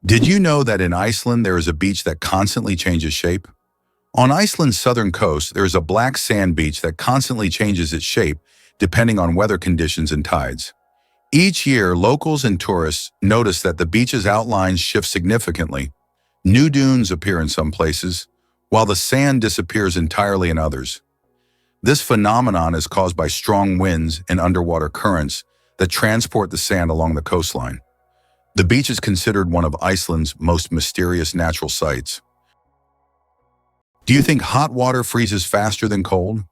Did you know that in Iceland there is a beach that constantly changes shape? On Iceland's southern coast, there is a black sand beach that constantly changes its shape depending on weather conditions and tides. Each year, locals and tourists notice that the beach's outlines shift significantly. New dunes appear in some places, while the sand disappears entirely in others. This phenomenon is caused by strong winds and underwater currents that transport the sand along the coastline. The beach is considered one of Iceland's most mysterious natural sights. Do you think hot water freezes faster than cold?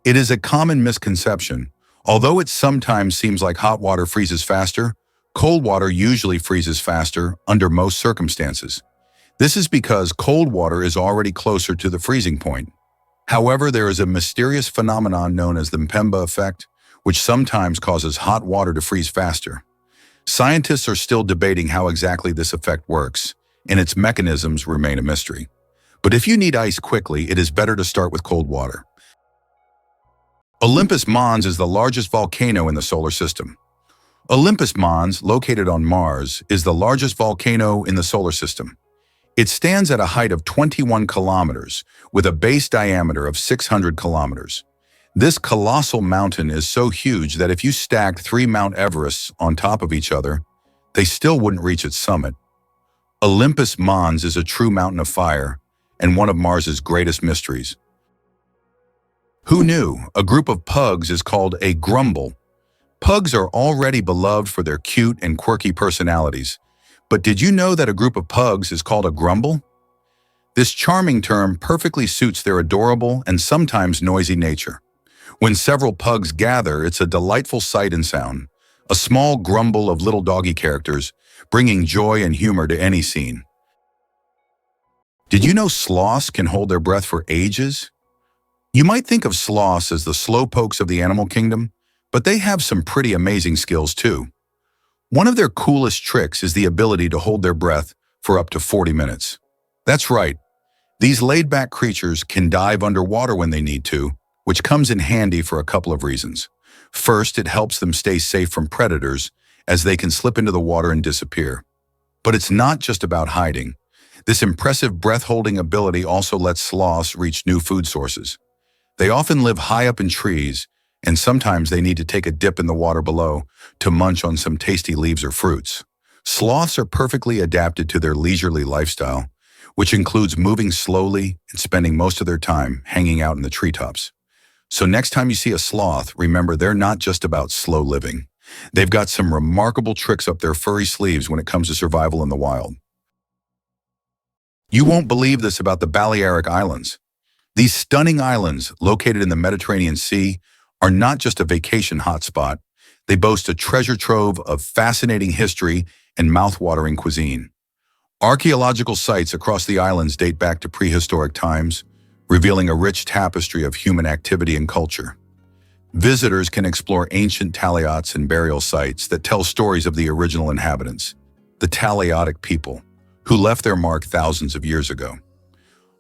It is a common misconception. Although it sometimes seems like hot water freezes faster, cold water usually freezes faster under most circumstances. This is because cold water is already closer to the freezing point. However, there is a mysterious phenomenon known as the Mpemba effect, which sometimes causes hot water to freeze faster. Scientists are still debating how exactly this effect works, and its mechanisms remain a mystery. But if you need ice quickly, it is better to start with cold water. Olympus Mons is the largest volcano in the solar system. Olympus Mons, located on Mars, is the largest volcano in the solar system. It stands at a height of 21 kilometers, with a base diameter of 600 kilometers. This colossal mountain is so huge that if you stacked 3 Mount Everests on top of each other, they still wouldn't reach its summit. Olympus Mons is a true mountain of fire and one of Mars's greatest mysteries. Who knew a group of pugs is called a grumble? Pugs are already beloved for their cute and quirky personalities. But did you know that a group of pugs is called a grumble? This charming term perfectly suits their adorable and sometimes noisy nature. When several pugs gather, it's a delightful sight and sound, a small grumble of little doggy characters, bringing joy and humor to any scene. Did you know sloths can hold their breath for ages? You might think of sloths as the slowpokes of the animal kingdom, but they have some pretty amazing skills too. One of their coolest tricks is the ability to hold their breath for up to 40 minutes. That's right. These laid-back creatures can dive underwater when they need to, which comes in handy for a couple of reasons. First, it helps them stay safe from predators, as they can slip into the water and disappear. But it's not just about hiding. This impressive breath-holding ability also lets sloths reach new food sources. They often live high up in trees, and sometimes they need to take a dip in the water below to munch on some tasty leaves or fruits. Sloths are perfectly adapted to their leisurely lifestyle, which includes moving slowly and spending most of their time hanging out in the treetops. So next time you see a sloth, remember they're not just about slow living. They've got some remarkable tricks up their furry sleeves when it comes to survival in the wild. You won't believe this about the Balearic Islands. These stunning islands, located in the Mediterranean Sea, are not just a vacation hotspot. They boast a treasure trove of fascinating history and mouth-watering cuisine. Archaeological sites across the islands date back to prehistoric times, revealing a rich tapestry of human activity and culture. Visitors can explore ancient taliots and burial sites that tell stories of the original inhabitants, the Taliotic people, who left their mark thousands of years ago.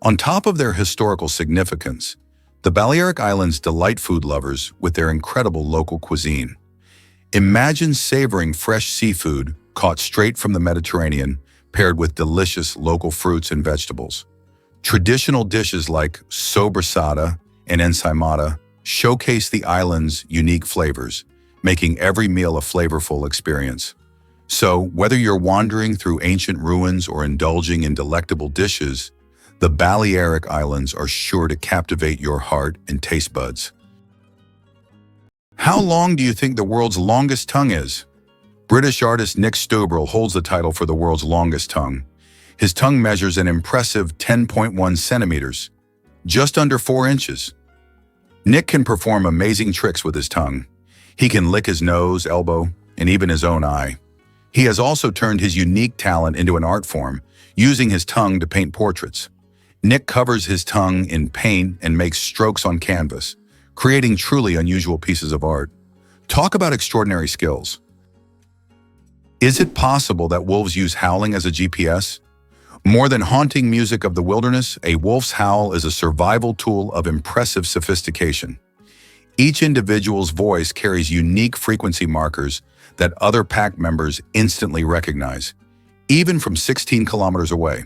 On top of their historical significance, the Balearic Islands delight food lovers with their incredible local cuisine. Imagine savoring fresh seafood caught straight from the Mediterranean, paired with delicious local fruits and vegetables. Traditional dishes like sobrasada and ensaimada showcase the island's unique flavors, making every meal a flavorful experience. So, whether you're wandering through ancient ruins or indulging in delectable dishes, the Balearic Islands are sure to captivate your heart and taste buds. How long do you think the world's longest tongue is? British artist Nick Stubrel holds the title for the world's longest tongue. His tongue measures an impressive 10.1 centimeters, just under 4 inches. Nick can perform amazing tricks with his tongue. He can lick his nose, elbow, and even his own eye. He has also turned his unique talent into an art form, using his tongue to paint portraits. Nick covers his tongue in paint and makes strokes on canvas, creating truly unusual pieces of art. Talk about extraordinary skills. Is it possible that wolves use howling as a GPS? More than haunting music of the wilderness, a wolf's howl is a survival tool of impressive sophistication. Each individual's voice carries unique frequency markers that other pack members instantly recognize. even from 16 kilometers away.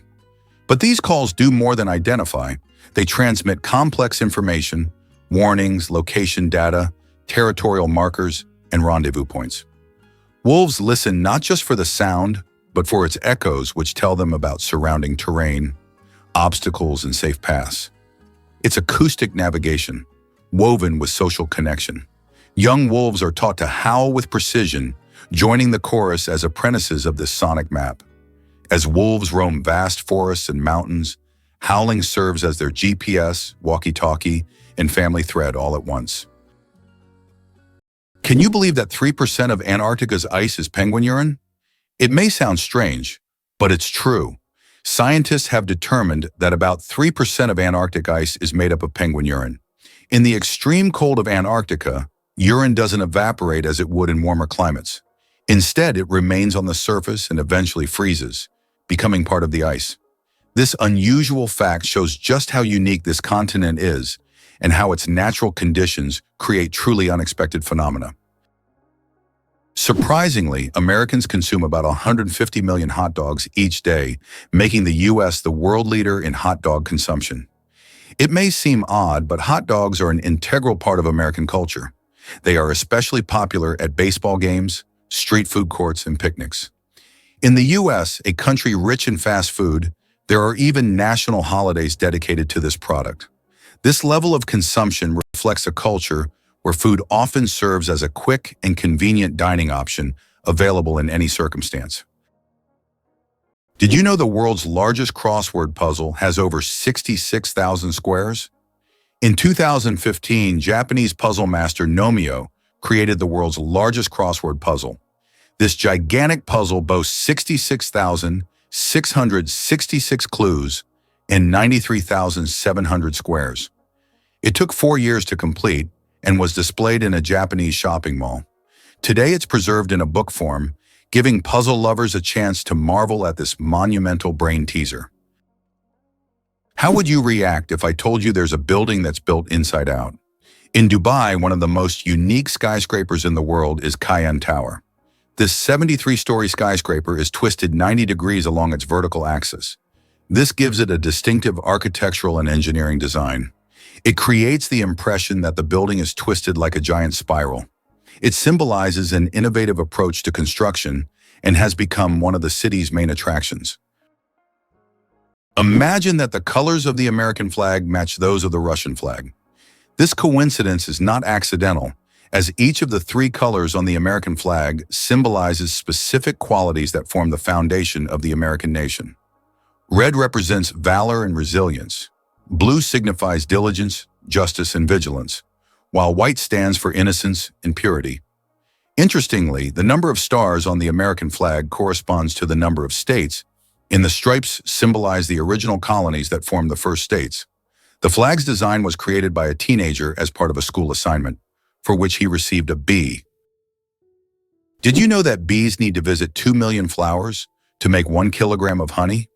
But these calls do more than identify. They transmit complex information, warnings, location data, territorial markers, and rendezvous points. Wolves listen not just for the sound, but for its echoes, which tell them about surrounding terrain, obstacles, and safe paths. It's acoustic navigation, woven with social connection. Young wolves are taught to howl with precision, joining the chorus as apprentices of this sonic map. As wolves roam vast forests and mountains, howling serves as their GPS, walkie-talkie, and family thread all at once. Can you believe that 3% of Antarctica's ice is penguin urine? It may sound strange, but it's true. Scientists have determined that about 3% of Antarctic ice is made up of penguin urine. In the extreme cold of Antarctica, urine doesn't evaporate as it would in warmer climates. Instead, it remains on the surface and eventually freezes, becoming part of the ice. This unusual fact shows just how unique this continent is and how its natural conditions create truly unexpected phenomena. Surprisingly, Americans consume about 150 million hot dogs each day, making the U.S. the world leader in hot dog consumption. It may seem odd, but hot dogs are an integral part of American culture. They are especially popular at baseball games, street food courts, and picnics. In the U.S., a country rich in fast food, there are even national holidays dedicated to this product. This level of consumption reflects a culture where food often serves as a quick and convenient dining option available in any circumstance. Did you know the world's largest crossword puzzle has over 66,000 squares? In 2015, Japanese puzzle master Nomio created the world's largest crossword puzzle. This gigantic puzzle boasts 66,666 clues and 93,700 squares. It took 4 years to complete and was displayed in a Japanese shopping mall. Today it's preserved in a book form, giving puzzle lovers a chance to marvel at this monumental brain teaser. How would you react if I told you there's a building that's built inside out? In Dubai, one of the most unique skyscrapers in the world is Cayenne Tower. This 73-story skyscraper is twisted 90 degrees along its vertical axis. This gives it a distinctive architectural and engineering design. It creates the impression that the building is twisted like a giant spiral. It symbolizes an innovative approach to construction and has become one of the city's main attractions. Imagine that the colors of the American flag match those of the Russian flag. This coincidence is not accidental, as each of the 3 colors on the American flag symbolizes specific qualities that form the foundation of the American nation. Red represents valor and resilience. Blue signifies diligence, justice, and vigilance, while white stands for innocence and purity. Interestingly, the number of stars on the American flag corresponds to the number of states, and the stripes symbolize the original colonies that formed the first states. The flag's design was created by a teenager as part of a school assignment, for which he received a B. Did you know that bees need to visit 2 million flowers to make 1 kilogram of honey?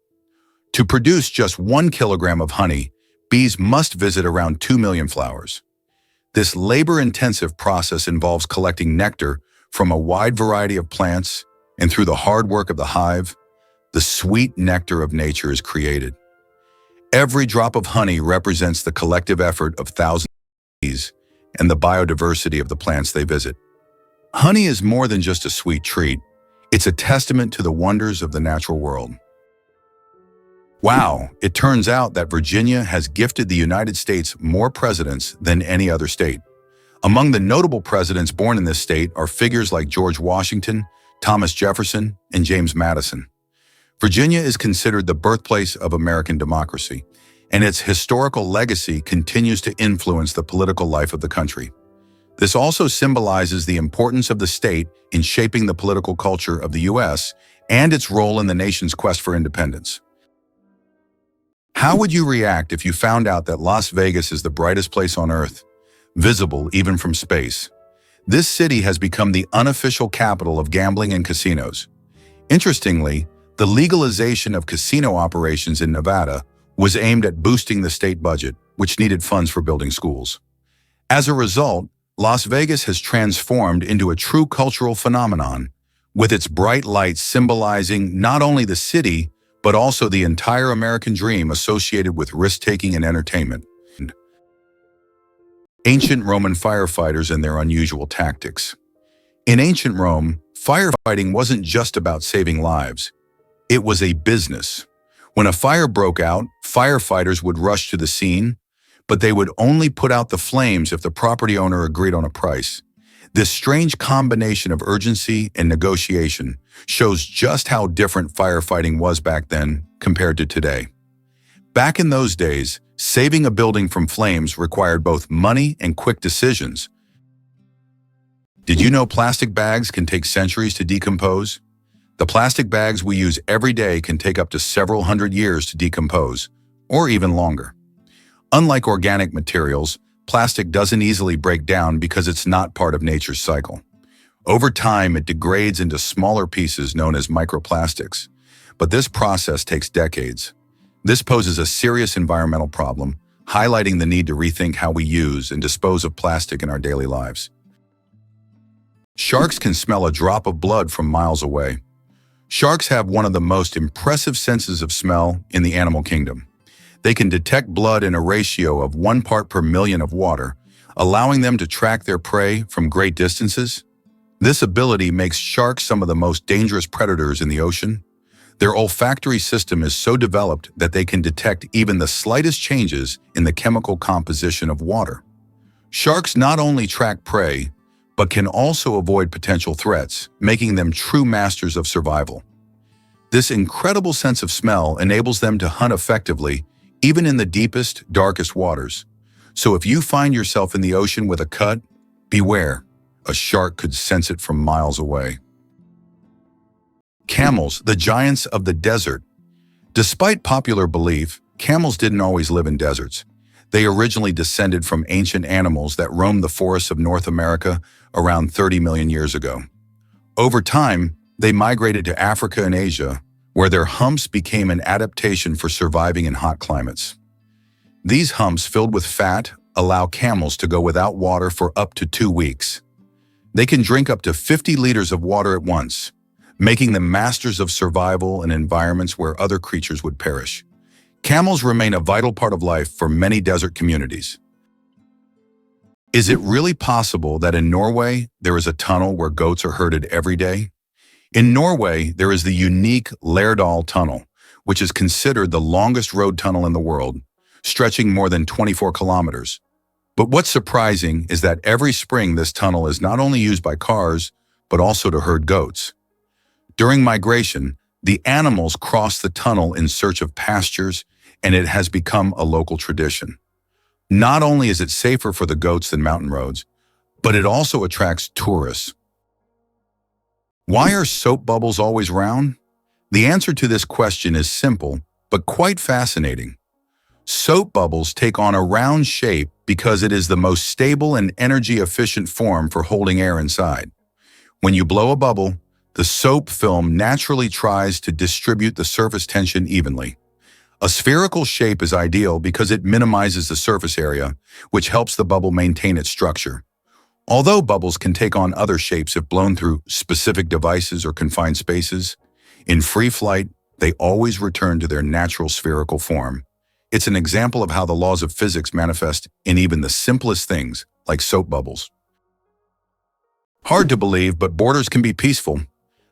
To produce just 1 kilogram of honey, bees must visit around 2 million flowers. This labor-intensive process involves collecting nectar from a wide variety of plants, and through the hard work of the hive, the sweet nectar of nature is created. Every drop of honey represents the collective effort of thousands of bees and the biodiversity of the plants they visit. Honey is more than just a sweet treat. It's a testament to the wonders of the natural world. Wow, it turns out that Virginia has gifted the United States more presidents than any other state. Among the notable presidents born in this state are figures like George Washington, Thomas Jefferson, and James Madison. Virginia is considered the birthplace of American democracy, and its historical legacy continues to influence the political life of the country. This also symbolizes the importance of the state in shaping the political culture of the U.S. and its role in the nation's quest for independence. How would you react if you found out that Las Vegas is the brightest place on Earth, visible even from space? This city has become the unofficial capital of gambling and casinos. Interestingly, the legalization of casino operations in Nevada was aimed at boosting the state budget, which needed funds for building schools. As a result, Las Vegas has transformed into a true cultural phenomenon, with its bright lights symbolizing not only the city, but also the entire American dream associated with risk-taking and entertainment. Ancient Roman firefighters and their unusual tactics. In ancient Rome, firefighting wasn't just about saving lives. It was a business. When a fire broke out, firefighters would rush to the scene, but they would only put out the flames if the property owner agreed on a price. This strange combination of urgency and negotiation shows just how different firefighting was back then compared to today. Back in those days, saving a building from flames required both money and quick decisions. Did you know plastic bags can take centuries to decompose? The plastic bags we use every day can take up to several hundred years to decompose, or even longer. Unlike organic materials, plastic doesn't easily break down because it's not part of nature's cycle. Over time, it degrades into smaller pieces known as microplastics, but this process takes decades. This poses a serious environmental problem, highlighting the need to rethink how we use and dispose of plastic in our daily lives. Sharks can smell a drop of blood from miles away. Sharks have one of the most impressive senses of smell in the animal kingdom. They can detect blood in a ratio of 1 part per million of water, allowing them to track their prey from great distances. This ability makes sharks some of the most dangerous predators in the ocean. Their olfactory system is so developed that they can detect even the slightest changes in the chemical composition of water. Sharks not only track prey, but can also avoid potential threats, making them true masters of survival. This incredible sense of smell enables them to hunt effectively, even in the deepest, darkest waters. So if you find yourself in the ocean with a cut, beware. A shark could sense it from miles away. Camels, the giants of the desert. Despite popular belief, camels didn't always live in deserts. They originally descended from ancient animals that roamed the forests of North America around 30 million years ago. Over time, they migrated to Africa and Asia, where their humps became an adaptation for surviving in hot climates. These humps, filled with fat, allow camels to go without water for up to 2 weeks. They can drink up to 50 liters of water at once, making them masters of survival in environments where other creatures would perish. Camels remain a vital part of life for many desert communities. Is it really possible that in Norway there is a tunnel where goats are herded every day? In Norway, there is the unique Lærdal Tunnel, which is considered the longest road tunnel in the world, stretching more than 24 kilometers. But what's surprising is that every spring this tunnel is not only used by cars, but also to herd goats. During migration, the animals cross the tunnel in search of pastures, and it has become a local tradition. Not only is it safer for the goats than mountain roads, but it also attracts tourists. Why are soap bubbles always round? The answer to this question is simple, but quite fascinating. Soap bubbles take on a round shape because it is the most stable and energy-efficient form for holding air inside. When you blow a bubble, the soap film naturally tries to distribute the surface tension evenly. A spherical shape is ideal because it minimizes the surface area, which helps the bubble maintain its structure. Although bubbles can take on other shapes if blown through specific devices or confined spaces, in free flight, they always return to their natural spherical form. It's an example of how the laws of physics manifest in even the simplest things, like soap bubbles. Hard to believe, but borders can be peaceful.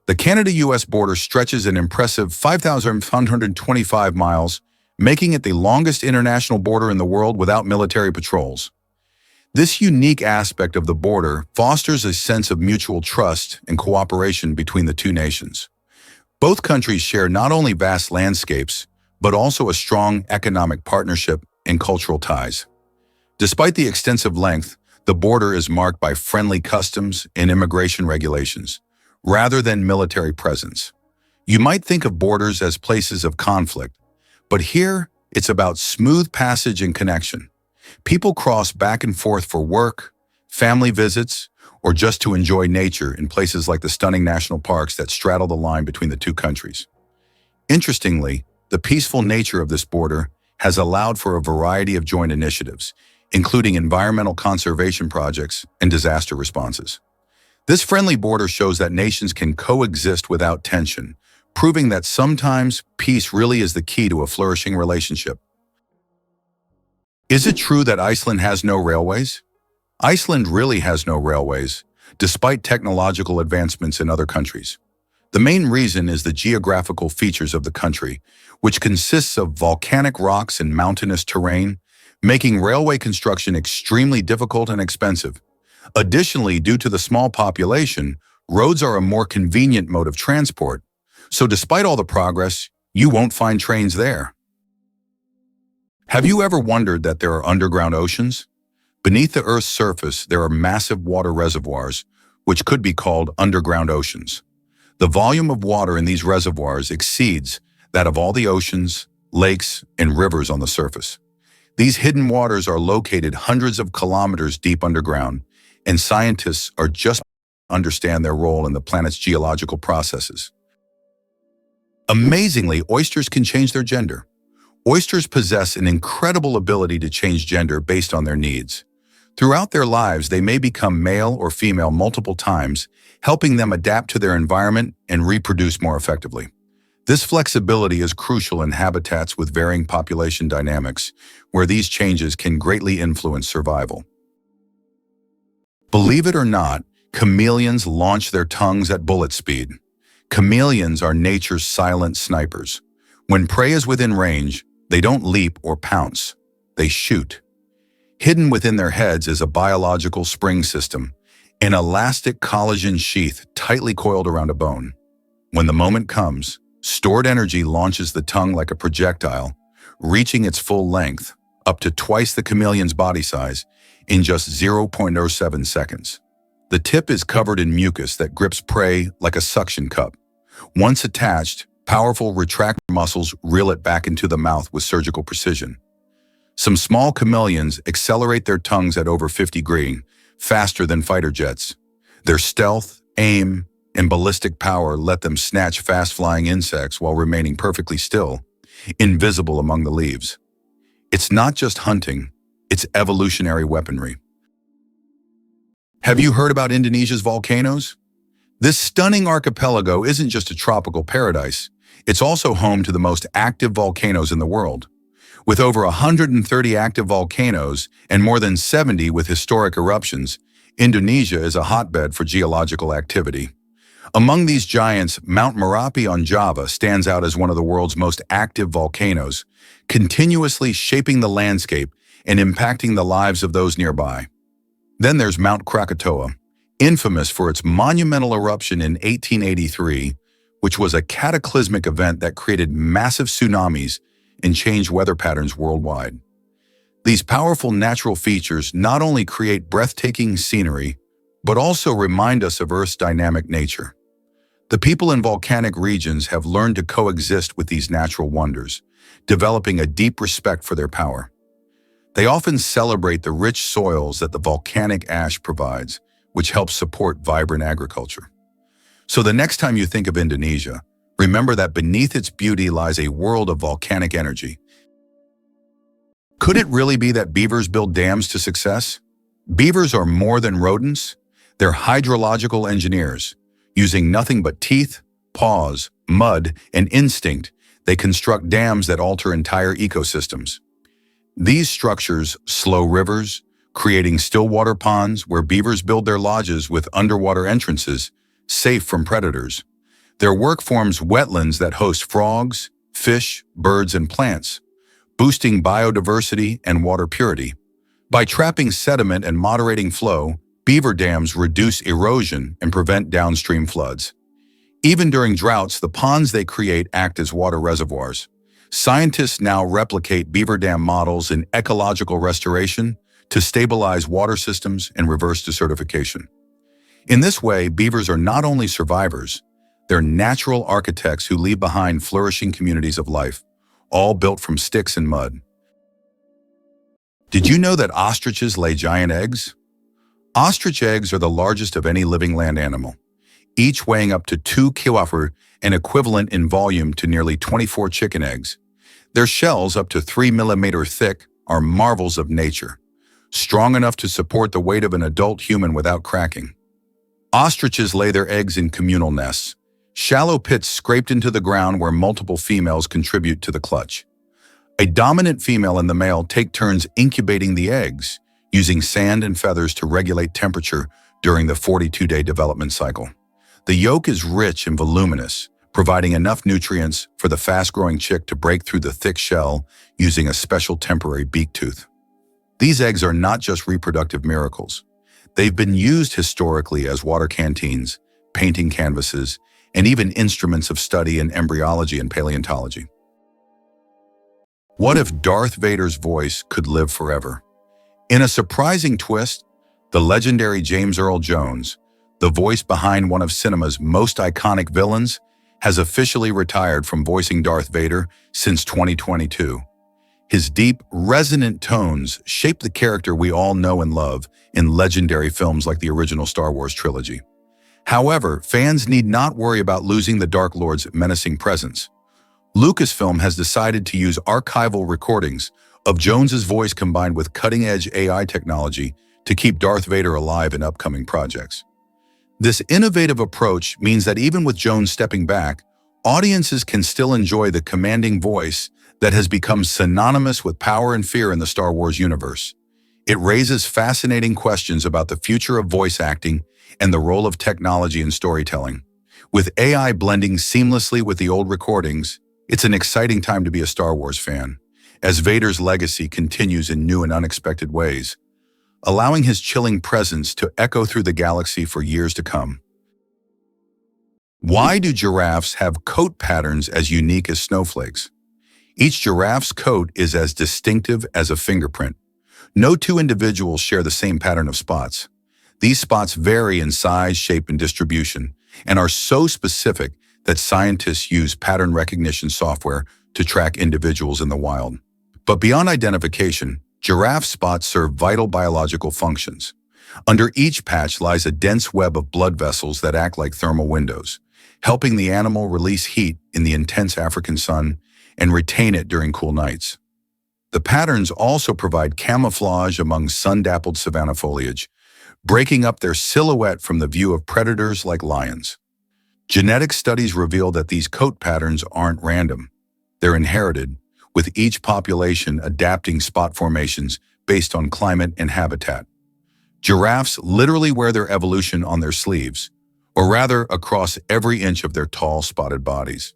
The Canada-US border stretches an impressive 5,525 miles, making it the longest international border in the world without military patrols. This unique aspect of the border fosters a sense of mutual trust and cooperation between the two nations. Both countries share not only vast landscapes, but also a strong economic partnership and cultural ties. Despite the extensive length, the border is marked by friendly customs and immigration regulations, rather than military presence. You might think of borders as places of conflict, but here it's about smooth passage and connection. People cross back and forth for work, family visits, or just to enjoy nature in places like the stunning national parks that straddle the line between the two countries. Interestingly, the peaceful nature of this border has allowed for a variety of joint initiatives, including environmental conservation projects and disaster responses. This friendly border shows that nations can coexist without tension, proving that sometimes peace really is the key to a flourishing relationship. Is it true that Iceland has no railways? Iceland really has no railways, despite technological advancements in other countries. The main reason is the geographical features of the country, which consists of volcanic rocks and mountainous terrain, making railway construction extremely difficult and expensive. Additionally, due to the small population, roads are a more convenient mode of transport, so despite all the progress, you won't find trains there. Have you ever wondered that there are underground oceans? Beneath the Earth's surface, there are massive water reservoirs, which could be called underground oceans. The volume of water in these reservoirs exceeds that of all the oceans, lakes, and rivers on the surface. These hidden waters are located hundreds of kilometers deep underground, and scientists are just understand their role in the planet's geological processes. Amazingly, oysters can change their gender. Oysters possess an incredible ability to change gender based on their needs. Throughout their lives, they may become male or female multiple times, helping them adapt to their environment and reproduce more effectively. This flexibility is crucial in habitats with varying population dynamics, where these changes can greatly influence survival. Believe it or not, chameleons launch their tongues at bullet speed. Chameleons are nature's silent snipers. When prey is within range, they don't leap or pounce. They shoot. Hidden within their heads is a biological spring system, an elastic collagen sheath tightly coiled around a bone. When the moment comes, stored energy launches the tongue like a projectile, reaching its full length, up to twice the chameleon's body size, in just 0.07 seconds. The tip is covered in mucus that grips prey like a suction cup. Once attached, powerful retractor muscles reel it back into the mouth with surgical precision. Some small chameleons accelerate their tongues at over 50 degrees, faster than fighter jets. Their stealth, aim, and ballistic power let them snatch fast-flying insects while remaining perfectly still, invisible among the leaves. It's not just hunting, it's evolutionary weaponry. Have you heard about Indonesia's volcanoes? This stunning archipelago isn't just a tropical paradise, it's also home to the most active volcanoes in the world. With over 130 active volcanoes and more than 70 with historic eruptions, Indonesia is a hotbed for geological activity. Among these giants, Mount Merapi on Java stands out as one of the world's most active volcanoes, continuously shaping the landscape and impacting the lives of those nearby. Then there's Mount Krakatoa, infamous for its monumental eruption in 1883, which was a cataclysmic event that created massive tsunamis and changed weather patterns worldwide. These powerful natural features not only create breathtaking scenery, but also remind us of Earth's dynamic nature. The people in volcanic regions have learned to coexist with these natural wonders, developing a deep respect for their power. They often celebrate the rich soils that the volcanic ash provides, which helps support vibrant agriculture. So the next time you think of Indonesia, remember that beneath its beauty lies a world of volcanic energy. Could it really be that beavers build dams to success? Beavers are more than rodents. They're hydrological engineers. Using nothing but teeth, paws, mud, and instinct, they construct dams that alter entire ecosystems. These structures slow rivers, creating stillwater ponds where beavers build their lodges with underwater entrances, safe from predators. Their work forms wetlands that host frogs, fish, birds, and plants, boosting biodiversity and water purity. By trapping sediment and moderating flow, beaver dams reduce erosion and prevent downstream floods. Even during droughts, the ponds they create act as water reservoirs. Scientists now replicate beaver dam models in ecological restoration to stabilize water systems and reverse desertification. In this way, beavers are not only survivors, they're natural architects who leave behind flourishing communities of life, all built from sticks and mud. Did you know that ostriches lay giant eggs? Ostrich eggs are the largest of any living land animal, each weighing up to 2 kilograms, an equivalent in volume to nearly 24 chicken eggs. Their shells, up to 3 millimeters thick, are marvels of nature, strong enough to support the weight of an adult human without cracking. Ostriches lay their eggs in communal nests, shallow pits scraped into the ground where multiple females contribute to the clutch. A dominant female and the male take turns incubating the eggs, using sand and feathers to regulate temperature during the 42-day development cycle. The yolk is rich and voluminous, providing enough nutrients for the fast-growing chick to break through the thick shell using a special temporary beak tooth. These eggs are not just reproductive miracles. They've been used historically as water canteens, painting canvases, and even instruments of study in embryology and paleontology. What if Darth Vader's voice could live forever? In a surprising twist, the legendary James Earl Jones, the voice behind one of cinema's most iconic villains, has officially retired from voicing Darth Vader since 2022. His deep, resonant tones shape the character we all know and love in legendary films like the original Star Wars trilogy. However, fans need not worry about losing the Dark Lord's menacing presence. Lucasfilm has decided to use archival recordings of Jones's voice combined with cutting-edge AI technology to keep Darth Vader alive in upcoming projects. This innovative approach means that even with Jones stepping back, audiences can still enjoy the commanding voice that has become synonymous with power and fear in the Star Wars universe. It raises fascinating questions about the future of voice acting and the role of technology in storytelling. With AI blending seamlessly with the old recordings, it's an exciting time to be a Star Wars fan, as Vader's legacy continues in new and unexpected ways, allowing his chilling presence to echo through the galaxy for years to come. Why do giraffes have coat patterns as unique as snowflakes? Each giraffe's coat is as distinctive as a fingerprint. No two individuals share the same pattern of spots. These spots vary in size, shape, and distribution, and are so specific that scientists use pattern recognition software to track individuals in the wild. But beyond identification, giraffe spots serve vital biological functions. Under each patch lies a dense web of blood vessels that act like thermal windows, helping the animal release heat in the intense African sun and retain it during cool nights. The patterns also provide camouflage among sun-dappled savanna foliage, breaking up their silhouette from the view of predators like lions. Genetic studies reveal that these coat patterns aren't random. They're inherited, with each population adapting spot formations based on climate and habitat. Giraffes literally wear their evolution on their sleeves, or rather across every inch of their tall, spotted bodies.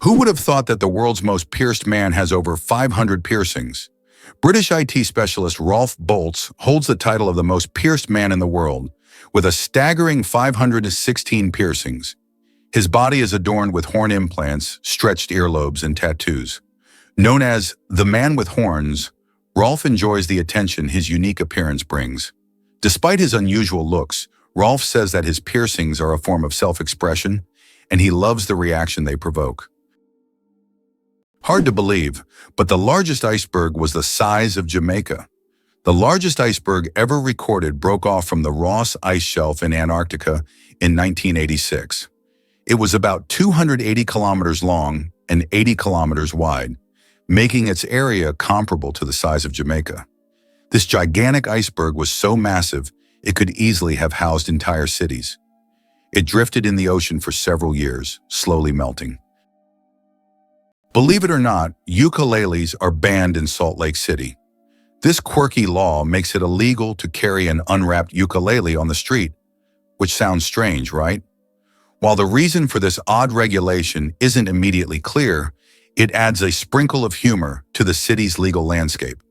Who would have thought that the world's most pierced man has over 500 piercings? British IT specialist Rolf Boltz holds the title of the most pierced man in the world, with a staggering 516 piercings. His body is adorned with horn implants, stretched earlobes, and tattoos. Known as the man with horns, Rolf enjoys the attention his unique appearance brings. Despite his unusual looks, Rolf says that his piercings are a form of self-expression, and he loves the reaction they provoke. Hard to believe, but the largest iceberg was the size of Jamaica. The largest iceberg ever recorded broke off from the Ross Ice Shelf in Antarctica in 1986. It was about 280 kilometers long and 80 kilometers wide, making its area comparable to the size of Jamaica. This gigantic iceberg was so massive, it could easily have housed entire cities. It drifted in the ocean for several years, slowly melting. Believe it or not, ukuleles are banned in Salt Lake City. This quirky law makes it illegal to carry an unwrapped ukulele on the street, which sounds strange, right? While the reason for this odd regulation isn't immediately clear, it adds a sprinkle of humor to the city's legal landscape.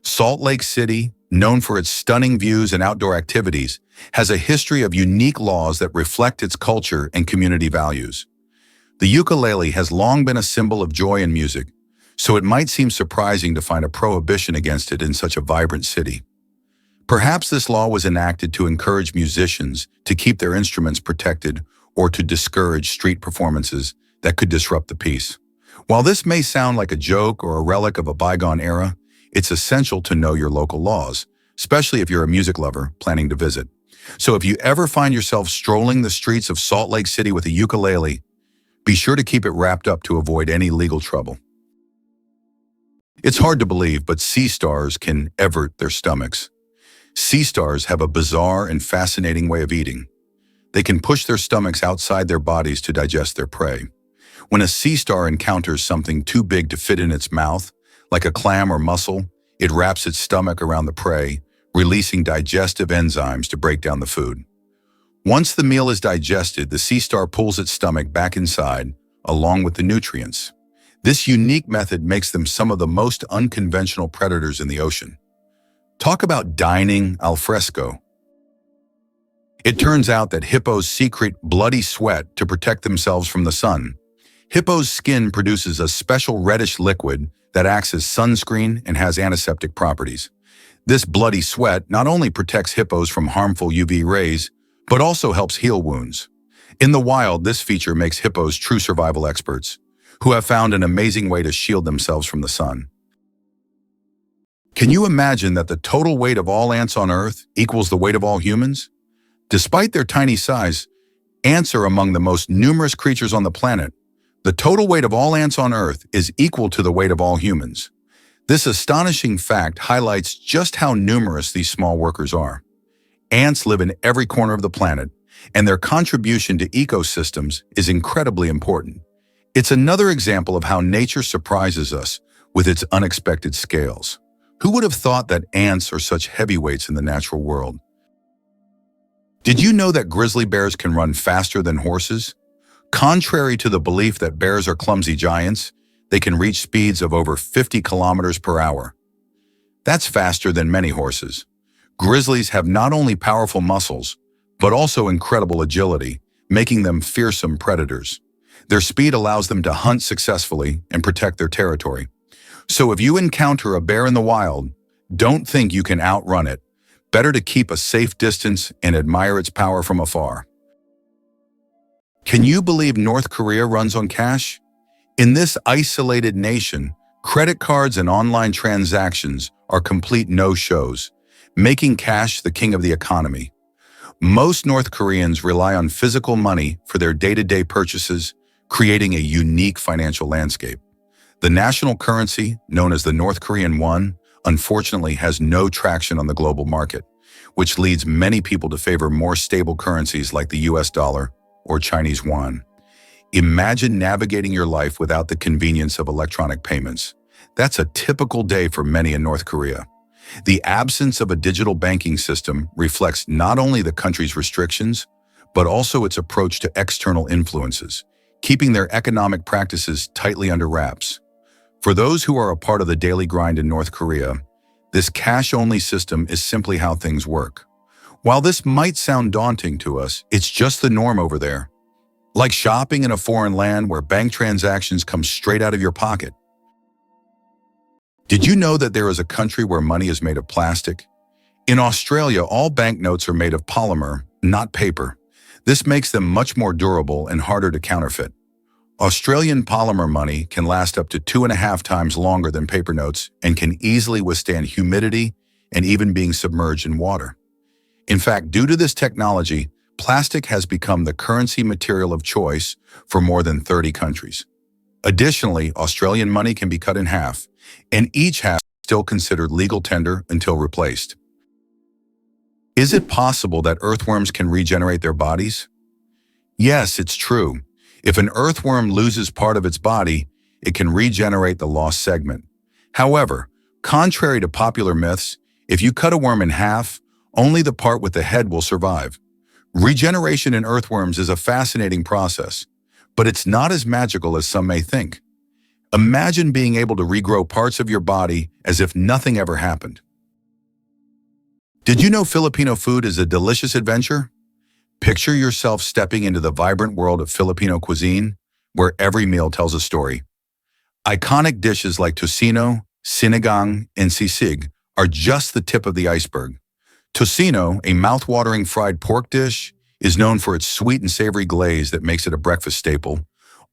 Salt Lake City, known for its stunning views and outdoor activities, has a history of unique laws that reflect its culture and community values. The ukulele has long been a symbol of joy and music, so it might seem surprising to find a prohibition against it in such a vibrant city. Perhaps this law was enacted to encourage musicians to keep their instruments protected or to discourage street performances that could disrupt the peace. While this may sound like a joke or a relic of a bygone era, it's essential to know your local laws, especially if you're a music lover planning to visit. So if you ever find yourself strolling the streets of Salt Lake City with a ukulele, be sure to keep it wrapped up to avoid any legal trouble. It's hard to believe, but sea stars can evert their stomachs. Sea stars have a bizarre and fascinating way of eating. They can push their stomachs outside their bodies to digest their prey. When a sea star encounters something too big to fit in its mouth, like a clam or mussel, it wraps its stomach around the prey, releasing digestive enzymes to break down the food. Once the meal is digested, the sea star pulls its stomach back inside, along with the nutrients. This unique method makes them some of the most unconventional predators in the ocean. Talk about dining al fresco. It turns out that hippos secrete bloody sweat to protect themselves from the sun. Hippo's skin produces a special reddish liquid that acts as sunscreen and has antiseptic properties. This bloody sweat not only protects hippos from harmful UV rays, but also helps heal wounds. In the wild, this feature makes hippos true survival experts, who have found an amazing way to shield themselves from the sun. Can you imagine that the total weight of all ants on Earth equals the weight of all humans? Despite their tiny size, ants are among the most numerous creatures on the planet. The total weight of all ants on Earth is equal to the weight of all humans. This astonishing fact highlights just how numerous these small workers are. Ants live in every corner of the planet, and their contribution to ecosystems is incredibly important. It's another example of how nature surprises us with its unexpected scales. Who would have thought that ants are such heavyweights in the natural world? Did you know that grizzly bears can run faster than horses? Contrary to the belief that bears are clumsy giants, they can reach speeds of over 50 kilometers per hour. That's faster than many horses. Grizzlies have not only powerful muscles, but also incredible agility, making them fearsome predators. Their speed allows them to hunt successfully and protect their territory. So if you encounter a bear in the wild, don't think you can outrun it. Better to keep a safe distance and admire its power from afar. Can you believe North Korea runs on cash? In this isolated nation, credit cards and online transactions are complete no-shows, making cash the king of the economy. Most North Koreans rely on physical money for their day-to-day purchases, creating a unique financial landscape. The national currency, known as the North Korean won, unfortunately has no traction on the global market, which leads many people to favor more stable currencies like the US dollar or Chinese yuan. Imagine navigating your life without the convenience of electronic payments. That's a typical day for many in North Korea. The absence of a digital banking system reflects not only the country's restrictions, but also its approach to external influences, keeping their economic practices tightly under wraps. For those who are a part of the daily grind in North Korea, this cash-only system is simply how things work. While this might sound daunting to us, it's just the norm over there. Like shopping in a foreign land where bank transactions come straight out of your pocket. Did you know that there is a country where money is made of plastic? In Australia, all banknotes are made of polymer, not paper. This makes them much more durable and harder to counterfeit. Australian polymer money can last up to 2.5 times longer than paper notes and can easily withstand humidity and even being submerged in water. In fact, due to this technology, plastic has become the currency material of choice for more than 30 countries. Additionally, Australian money can be cut in half, and each half is still considered legal tender until replaced. Is it possible that earthworms can regenerate their bodies? Yes, it's true. If an earthworm loses part of its body, it can regenerate the lost segment. However, contrary to popular myths, if you cut a worm in half, only the part with the head will survive. Regeneration in earthworms is a fascinating process, but it's not as magical as some may think. Imagine being able to regrow parts of your body as if nothing ever happened. Did you know Filipino food is a delicious adventure? Picture yourself stepping into the vibrant world of Filipino cuisine, where every meal tells a story. Iconic dishes like tocino, sinigang, and sisig are just the tip of the iceberg. Tocino, a mouth-watering fried pork dish, is known for its sweet and savory glaze that makes it a breakfast staple,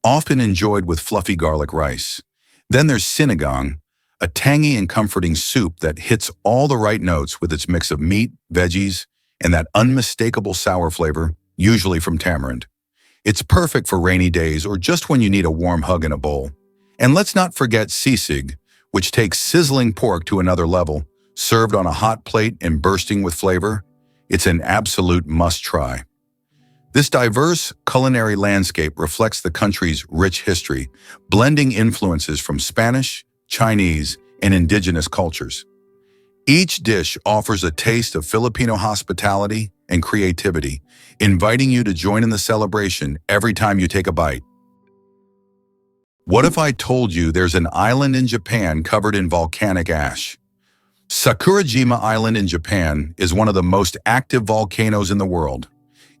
often enjoyed with fluffy garlic rice. Then there's sinigang, a tangy and comforting soup that hits all the right notes with its mix of meat, veggies, and that unmistakable sour flavor, usually from tamarind. It's perfect for rainy days or just when you need a warm hug in a bowl. And let's not forget sisig, which takes sizzling pork to another level, served on a hot plate and bursting with flavor, it's an absolute must-try. This diverse culinary landscape reflects the country's rich history, blending influences from Spanish, Chinese, and indigenous cultures. Each dish offers a taste of Filipino hospitality and creativity, inviting you to join in the celebration every time you take a bite. What if I told you there's an island in Japan covered in volcanic ash? Sakurajima Island in Japan is one of the most active volcanoes in the world.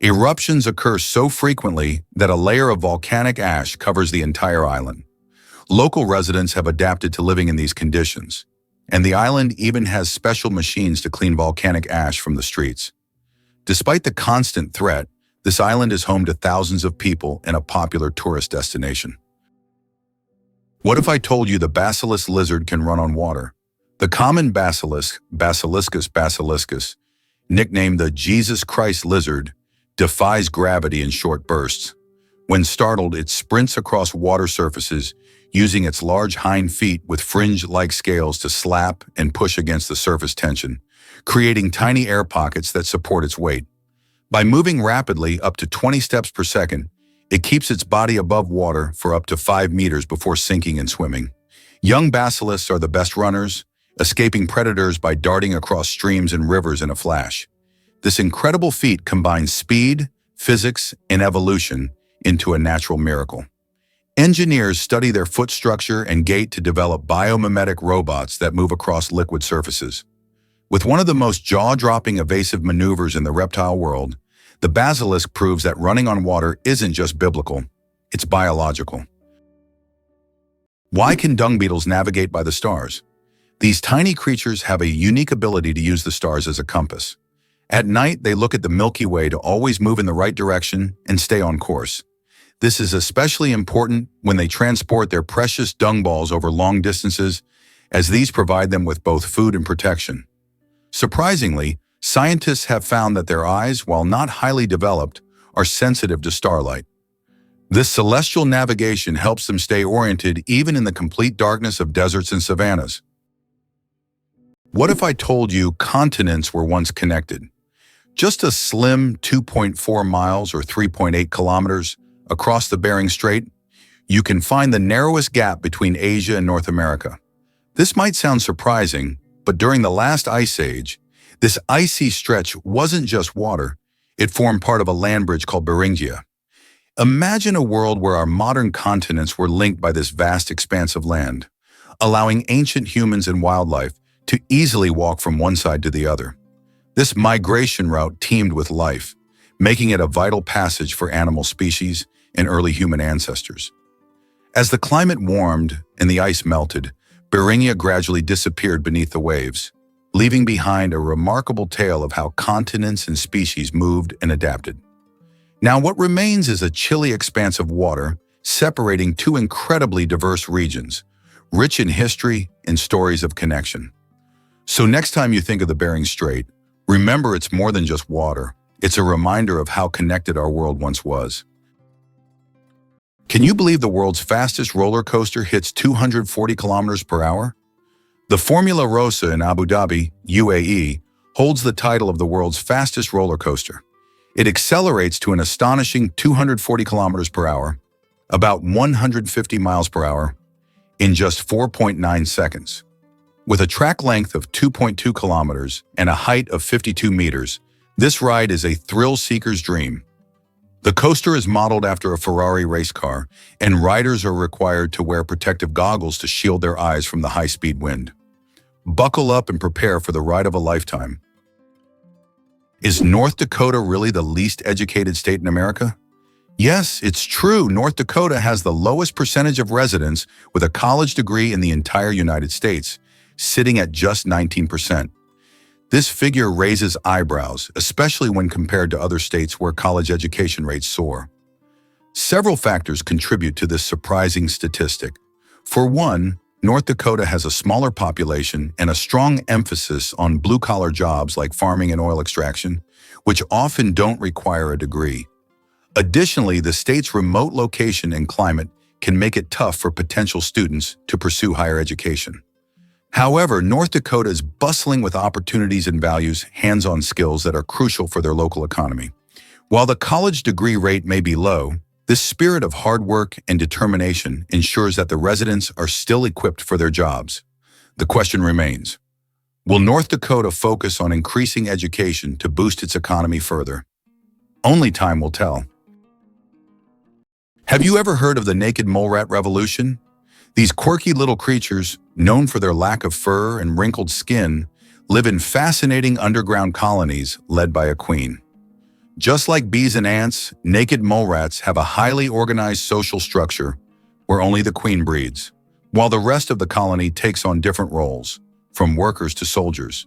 Eruptions occur so frequently that a layer of volcanic ash covers the entire island. Local residents have adapted to living in these conditions, and the island even has special machines to clean volcanic ash from the streets. Despite the constant threat, this island is home to thousands of people and a popular tourist destination. What if I told you the basilisk lizard can run on water? The common basilisk, Basiliscus basiliscus, nicknamed the Jesus Christ lizard, defies gravity in short bursts. When startled, it sprints across water surfaces, using its large hind feet with fringe-like scales to slap and push against the surface tension, creating tiny air pockets that support its weight. By moving rapidly up to 20 steps per second, it keeps its body above water for up to 5 meters before sinking and swimming. Young basilisks are the best runners, escaping predators by darting across streams and rivers in a flash. This incredible feat combines speed, physics, and evolution into a natural miracle. Engineers study their foot structure and gait to develop biomimetic robots that move across liquid surfaces. With one of the most jaw-dropping evasive maneuvers in the reptile world, the basilisk proves that running on water isn't just biblical, it's biological. Why can dung beetles navigate by the stars? These tiny creatures have a unique ability to use the stars as a compass. At night, they look at the Milky Way to always move in the right direction and stay on course. This is especially important when they transport their precious dung balls over long distances, as these provide them with both food and protection. Surprisingly, scientists have found that their eyes, while not highly developed, are sensitive to starlight. This celestial navigation helps them stay oriented even in the complete darkness of deserts and savannas. What if I told you continents were once connected? Just a slim 2.4 miles or 3.8 kilometers across the Bering Strait, you can find the narrowest gap between Asia and North America. This might sound surprising, but during the last ice age, this icy stretch wasn't just water, it formed part of a land bridge called Beringia. Imagine a world where our modern continents were linked by this vast expanse of land, allowing ancient humans and wildlife to easily walk from one side to the other. This migration route teemed with life, making it a vital passage for animal species and early human ancestors. As the climate warmed and the ice melted, Beringia gradually disappeared beneath the waves, leaving behind a remarkable tale of how continents and species moved and adapted. Now, what remains is a chilly expanse of water separating two incredibly diverse regions, rich in history and stories of connection. So next time you think of the Bering Strait, remember it's more than just water. It's a reminder of how connected our world once was. Can you believe the world's fastest roller coaster hits 240 kilometers per hour? The Formula Rossa in Abu Dhabi, UAE, holds the title of the world's fastest roller coaster. It accelerates to an astonishing 240 kilometers per hour, about 150 miles per hour, in just 4.9 seconds. With a track length of 2.2 kilometers and a height of 52 meters, this ride is a thrill-seeker's dream. The coaster is modeled after a Ferrari race car, and riders are required to wear protective goggles to shield their eyes from the high-speed wind. Buckle up and prepare for the ride of a lifetime. Is North Dakota really the least educated state in America? Yes, it's true. North Dakota has the lowest percentage of residents with a college degree in the entire United States, sitting at just 19%. This figure raises eyebrows, especially when compared to other states where college education rates soar. Several factors contribute to this surprising statistic. For one, North Dakota has a smaller population and a strong emphasis on blue-collar jobs like farming and oil extraction, which often don't require a degree. Additionally, the state's remote location and climate can make it tough for potential students to pursue higher education. However, North Dakota is bustling with opportunities and values hands-on skills that are crucial for their local economy. While the college degree rate may be low, this spirit of hard work and determination ensures that the residents are still equipped for their jobs. The question remains, will North Dakota focus on increasing education to boost its economy further? Only time will tell. Have you ever heard of the naked mole rat revolution? These quirky little creatures, known for their lack of fur and wrinkled skin, live in fascinating underground colonies led by a queen. Just like bees and ants, naked mole rats have a highly organized social structure where only the queen breeds, while the rest of the colony takes on different roles, from workers to soldiers.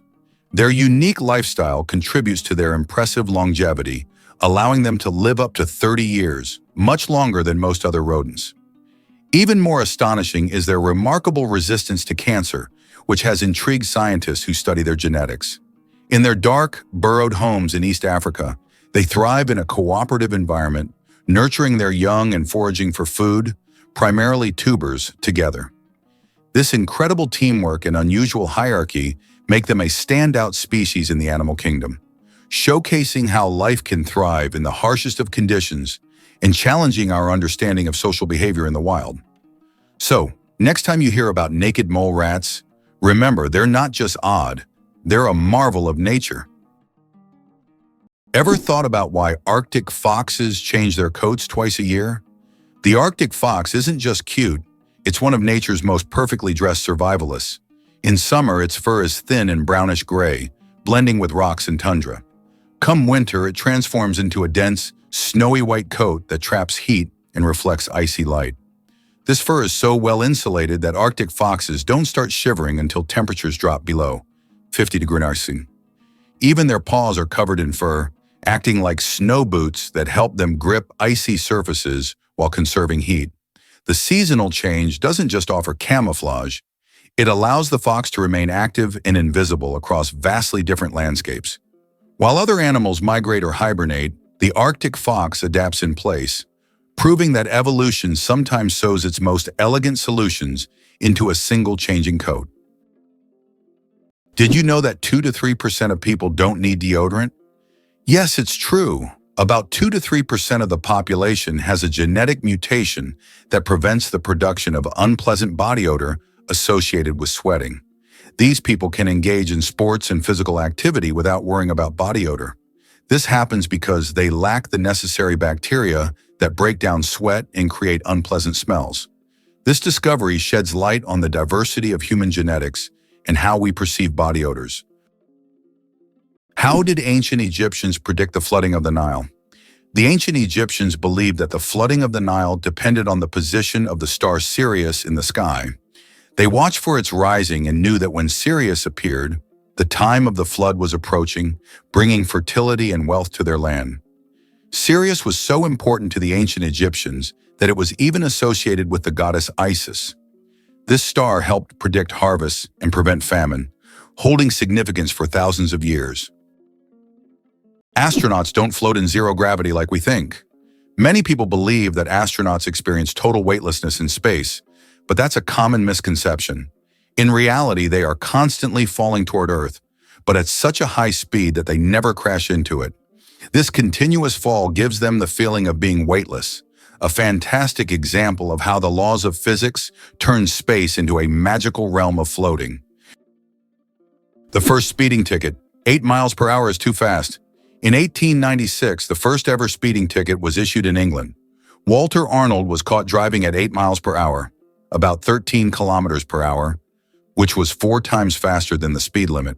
Their unique lifestyle contributes to their impressive longevity, allowing them to live up to 30 years, much longer than most other rodents. Even more astonishing is their remarkable resistance to cancer, which has intrigued scientists who study their genetics. In their dark, burrowed homes in East Africa, they thrive in a cooperative environment, nurturing their young and foraging for food, primarily tubers, together. This incredible teamwork and unusual hierarchy make them a standout species in the animal kingdom, showcasing how life can thrive in the harshest of conditions and challenging our understanding of social behavior in the wild. So, next time you hear about naked mole rats, remember they're not just odd, they're a marvel of nature. Ever thought about why Arctic foxes change their coats twice a year? The Arctic fox isn't just cute, it's one of nature's most perfectly dressed survivalists. In summer, its fur is thin and brownish gray, blending with rocks and tundra. Come winter, it transforms into a dense, snowy white coat that traps heat and reflects icy light. This fur is so well insulated that Arctic foxes don't start shivering until temperatures drop below 50 degrees Celsius. Even their paws are covered in fur, acting like snow boots that help them grip icy surfaces while conserving heat. The seasonal change doesn't just offer camouflage, it allows the fox to remain active and invisible across vastly different landscapes. While other animals migrate or hibernate, the Arctic fox adapts in place, proving that evolution sometimes sews its most elegant solutions into a single changing coat. Did you know that 2 to 3% of people don't need deodorant? Yes, it's true. About 2 to 3% of the population has a genetic mutation that prevents the production of unpleasant body odor associated with sweating. These people can engage in sports and physical activity without worrying about body odor. This happens because they lack the necessary bacteria that break down sweat and create unpleasant smells. This discovery sheds light on the diversity of human genetics and how we perceive body odors. How did ancient Egyptians predict the flooding of the Nile? The ancient Egyptians believed that the flooding of the Nile depended on the position of the star Sirius in the sky. They watched for its rising and knew that when Sirius appeared, the time of the flood was approaching, bringing fertility and wealth to their land. Sirius was so important to the ancient Egyptians that it was even associated with the goddess Isis. This star helped predict harvests and prevent famine, holding significance for thousands of years. Astronauts don't float in zero gravity like we think. Many people believe that astronauts experience total weightlessness in space, but that's a common misconception. In reality, they are constantly falling toward Earth, but at such a high speed that they never crash into it. This continuous fall gives them the feeling of being weightless, a fantastic example of how the laws of physics turn space into a magical realm of floating. The first speeding ticket, 8 miles per hour is too fast. In 1896, the first ever speeding ticket was issued in England. Walter Arnold was caught driving at 8 miles per hour, about 13 kilometers per hour, which was 4 times faster than the speed limit.